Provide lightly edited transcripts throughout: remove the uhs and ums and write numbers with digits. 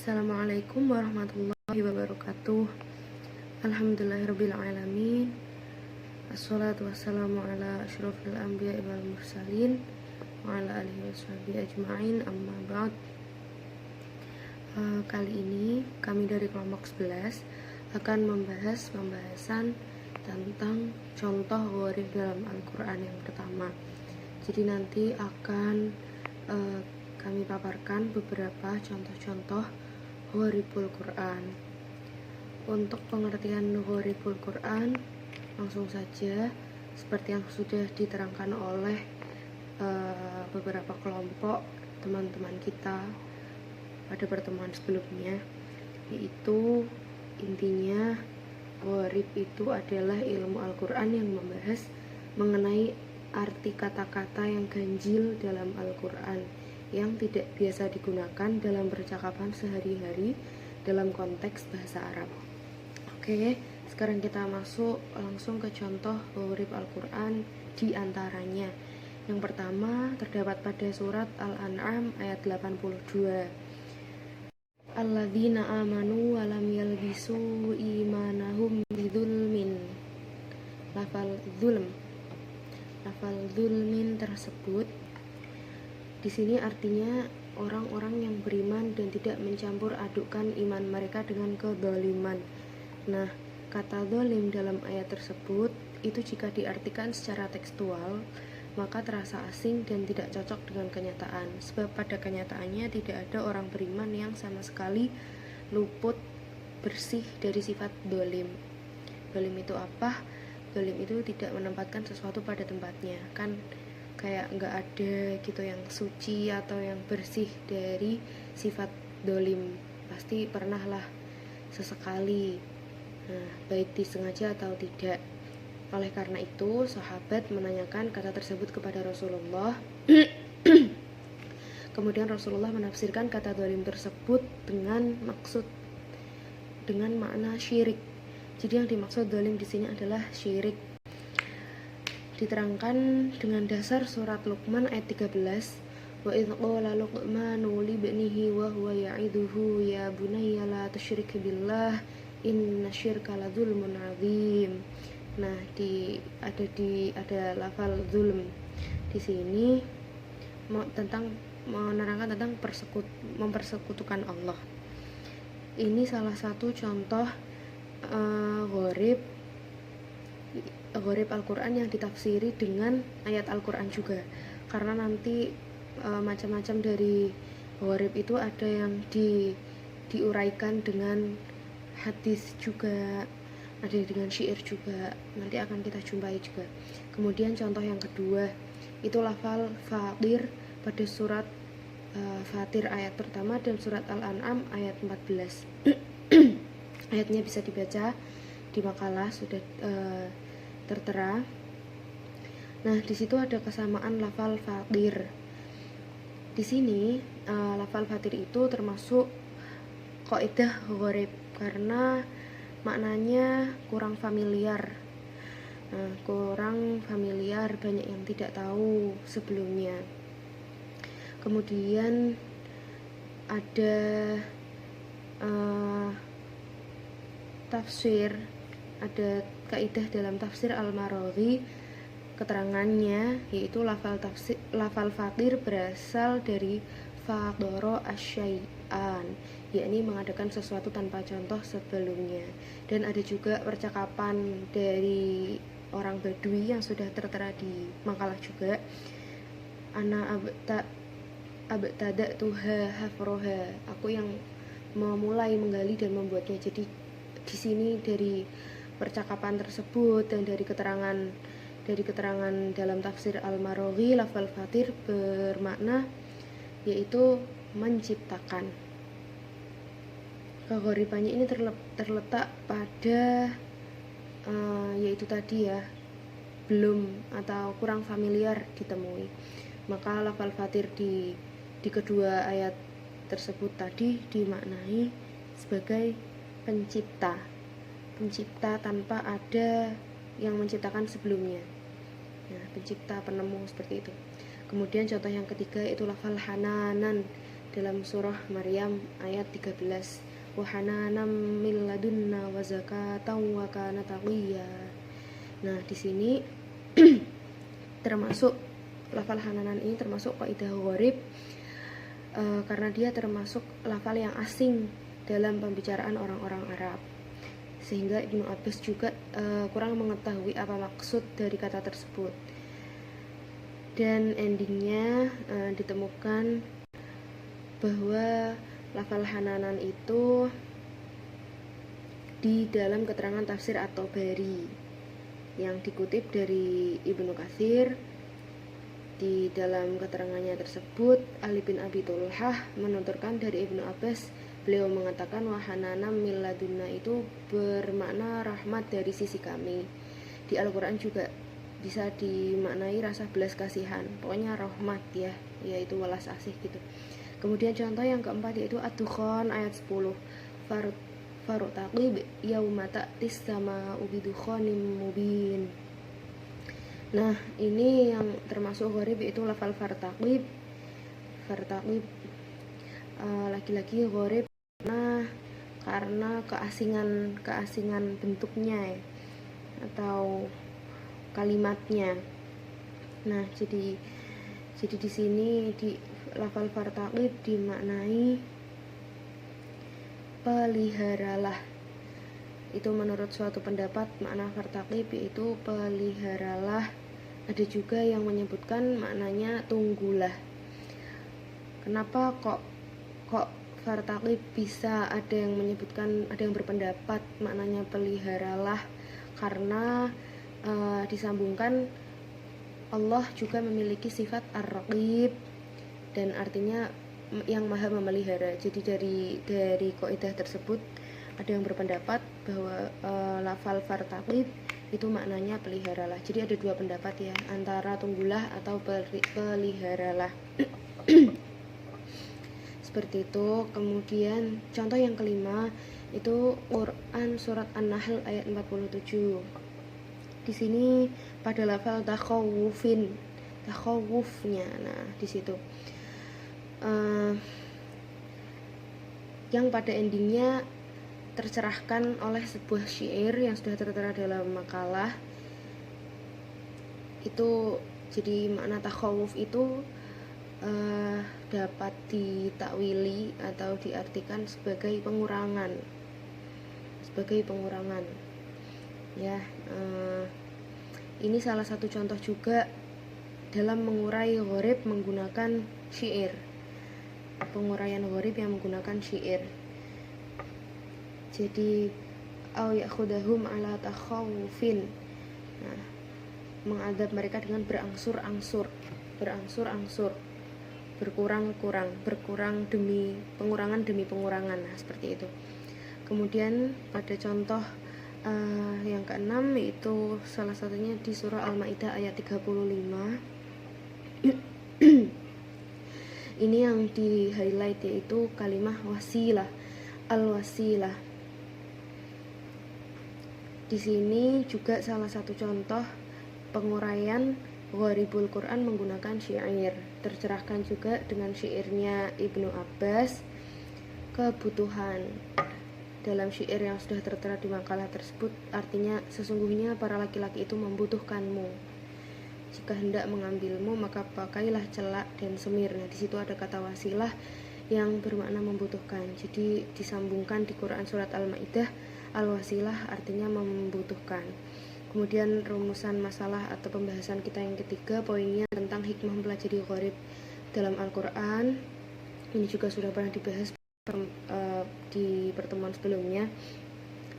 Assalamualaikum warahmatullahi wabarakatuh. Alhamdulillahirrabbilalamin. Assalatu wassalamu ala asyrafil anbiya wal mursalin wa ala alihi washabihi ajma'in, amma ba'd. Kali ini kami dari kelompok 11 akan membahas pembahasan tentang contoh gharib dalam Al-Quran yang pertama. Jadi nanti akan kami paparkan beberapa contoh-contoh gharibul Quran. Untuk pengertian gharibul Quran, langsung saja seperti yang sudah diterangkan oleh beberapa kelompok teman-teman kita pada pertemuan sebelumnya, yaitu intinya gharib itu adalah ilmu Al-Quran yang membahas mengenai arti kata-kata yang ganjil dalam Al-Quran yang tidak biasa digunakan dalam percakapan sehari-hari dalam konteks bahasa Arab. Oke, sekarang kita masuk langsung ke contoh gharib Al-Quran di antaranya. Yang pertama terdapat pada surat Al-An'am ayat 82. Alladzina amanu wa lam yalbisu imanahum bidzulmin. Lafal zulmin tersebut di sini artinya orang-orang yang beriman dan tidak mencampur adukkan iman mereka dengan kezaliman. Nah, kata zalim dalam ayat tersebut itu jika diartikan secara tekstual maka terasa asing dan tidak cocok dengan kenyataan, sebab pada kenyataannya tidak ada orang beriman yang sama sekali luput bersih dari sifat zalim. Zalim itu apa? Zalim itu tidak menempatkan sesuatu pada tempatnya, kan kayak nggak ada gitu yang suci atau yang bersih dari sifat zalim. Pasti pernah lah sesekali, baik disengaja atau tidak. Oleh karena itu sahabat menanyakan kata tersebut kepada Rasulullah. Kemudian Rasulullah menafsirkan kata zalim tersebut dengan makna syirik. Jadi yang dimaksud zalim di sini adalah syirik. Diterangkan dengan dasar surat Luqman ayat 13. Wa idz qala Luqmanu li ibnihi wa huwa ya'iduhu ya bunayya la tusyrik billah innasyirka la dzulmun 'adzim. Nah, ada lafal zulm di sini menerangkan tentang mempersekutukan Allah. Ini salah satu contoh gharib Al-Quran yang ditafsiri dengan ayat Al-Quran juga, karena nanti macam-macam dari gharib itu ada yang diuraikan dengan hadis juga, ada dengan syair juga, nanti akan kita jumpai juga. Kemudian contoh yang kedua itu lafal Fatir pada surat Fatir ayat pertama dan surat Al-An'am ayat 14. Ayatnya bisa dibaca di makalah, sudah tertera. Nah, di situ ada kesamaan lafal Fatir. Di sini lafal Fatir itu termasuk kaidah gharib karena maknanya kurang familiar. Banyak yang tidak tahu sebelumnya. Kemudian ada tafsir, ada kaidah dalam tafsir Al-Marawzi, keterangannya yaitu lafal Fatir berasal dari fadoro asyai'an, yakni mengadakan sesuatu tanpa contoh sebelumnya. Dan ada juga percakapan dari orang Badui yang sudah tertera di makalah juga. Ana abtada tuha hafroha, aku yang memulai menggali dan membuatnya. Jadi di sini dari percakapan tersebut dan dari keterangan dalam tafsir Al-Marawzi, lafal Fatir bermakna yaitu menciptakan. Kegharibannya ini terletak pada yaitu tadi ya, belum atau kurang familiar ditemui. Maka lafal Fatir di kedua ayat tersebut tadi dimaknai sebagai pencipta tanpa ada yang menciptakan sebelumnya. Nah, pencipta, penemu, seperti itu. Kemudian contoh yang ketiga itu lafal hananan dalam surah Maryam ayat 13, wa hananam min ladunna wa zakatan wa kana taqiyya. Nah, di sini termasuk lafal hananan ini termasuk kaidah gharib karena dia termasuk lafal yang asing dalam pembicaraan orang-orang Arab, sehingga Ibnu Abbas juga kurang mengetahui apa maksud dari kata tersebut. Dan endingnya ditemukan bahwa lafal hananan itu di dalam keterangan tafsir At-Tabari yang dikutip dari Ibnu Katsir. Di dalam keterangannya tersebut, Ali bin Abi Thalhah menuturkan dari Ibnu Abbas, beliau mengatakan wahananam min ladunna itu bermakna rahmat dari sisi kami. Di Al-Quran juga bisa dimaknai rasa belas kasihan, pokoknya rahmat ya, yaitu welas asih gitu. Kemudian contoh yang keempat yaitu Ad-Dukhan ayat 10, farutaqib yauma ta'tis sama ubidukhanim mubin. Nah, ini yang termasuk gharib yaitu lafal fartaqib. Lagi-lagi gharib karena keasingan bentuknya ya, atau kalimatnya. Nah, jadi di sini di lafal fartaqib dimaknai peliharalah. Itu menurut suatu pendapat makna fartaqib yaitu peliharalah. Ada juga yang menyebutkan maknanya tunggulah. Kenapa kok fartaqib bisa ada yang menyebutkan, ada yang berpendapat maknanya peliharalah? Karena disambungkan Allah juga memiliki sifat ar-raqib dan artinya yang maha memelihara. Jadi dari kaidah tersebut ada yang berpendapat bahwa lafal fartaqib itu maknanya peliharalah. Jadi ada dua pendapat ya, antara tunggulah atau peliharalah. Seperti itu. Kemudian contoh yang kelima itu Quran surat An-Nahl ayat 47. Di sini pada lafal takhawufnya. Nah, di situ yang pada endingnya tercerahkan oleh sebuah syair yang sudah tertera dalam makalah. Itu jadi makna takhawuf itu dapat ditakwili atau diartikan sebagai pengurangan ya. Ini salah satu contoh juga dalam mengurai gharib menggunakan syair, penguraian gharib yang menggunakan syair. Jadi au yakhudahum ala takhawufin. Nah, mengadab mereka dengan berangsur-angsur, berkurang demi pengurangan. Nah, seperti itu. Kemudian pada contoh yang keenam yaitu salah satunya di surah Al-Maidah ayat 35. Ini yang di highlight yaitu kalimah wasilah, al-wasilah. Di sini juga salah satu contoh penguraian gharibul Quran menggunakan syair. Tercerahkan juga dengan syairnya Ibnu Abbas, kebutuhan. Dalam syair yang sudah tertera di makalah tersebut, artinya sesungguhnya para laki-laki itu membutuhkanmu. Jika hendak mengambilmu, maka pakailah celak dan semir. Nah, di situ ada kata wasilah yang bermakna membutuhkan. Jadi disambungkan di Quran surat Al-Maidah, al-wasilah artinya membutuhkan. Kemudian rumusan masalah atau pembahasan kita yang ketiga, poinnya tentang hikmah mempelajari gharib dalam Al-Quran. Ini juga sudah pernah dibahas di pertemuan sebelumnya.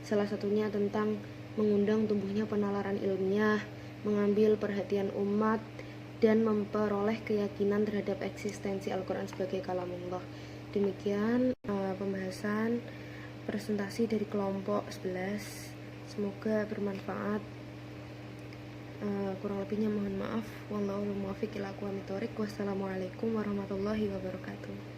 Salah satunya tentang mengundang tumbuhnya penalaran ilmiah, mengambil perhatian umat, dan memperoleh keyakinan terhadap eksistensi Al-Quran sebagai kalamullah. Demikian pembahasan presentasi dari kelompok 11. Semoga bermanfaat. Kurang lebihnya mohon maaf. Wallahul muwaffiq ila aqwamit thoriq. Wassalamualaikum warahmatullahi wabarakatuh.